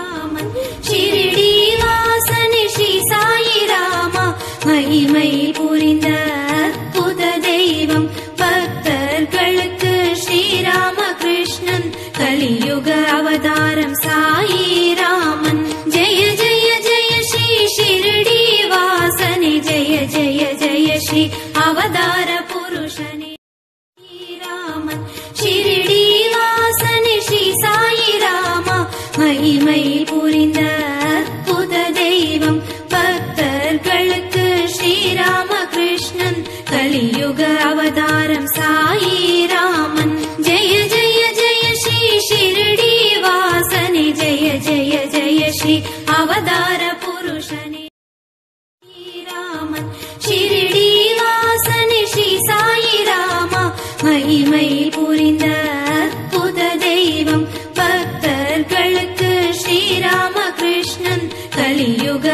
ராமன் ஷிரடி வாசனே ஸ்ரீ சாயி ராமா மகிமை புரிந்த அற்புத தெய்வம் பக்தர்களுக்கு ஸ்ரீராமகிருஷ்ணன் கலியுக அவதாரம் சாயி ராமன் ஜெய ஜெய ஜெய ஸ்ரீ ஷிரடி வாசனே ஜெய ஜெய ஜெய ஸ்ரீ அவதார புருஷனே ராமன் ஷிரடி வாசனே ஸ்ரீ சாயி ராமா மகிமை புரிந்த அற்புத தெய்வம் பக்தர்களுக்கு ஸ்ரீராமகிருஷ்ணன் கலியுக அவதாரம் சாயி ராமன் ஜெய ஜெய ஜெய ஸ்ரீ ஷிரடி வாசனே ஜெய ஜெய ஜெய ஸ்ரீ அவதார புருஷனே ராமன் ஷிரடி வாசனே ஸ்ரீ சாயி ராமா மகிமை புரிந்த அற்புத தெய்வம் பக்தர்களுக்கு ஸ்ரீராமகிருஷ்ணன் கலியுக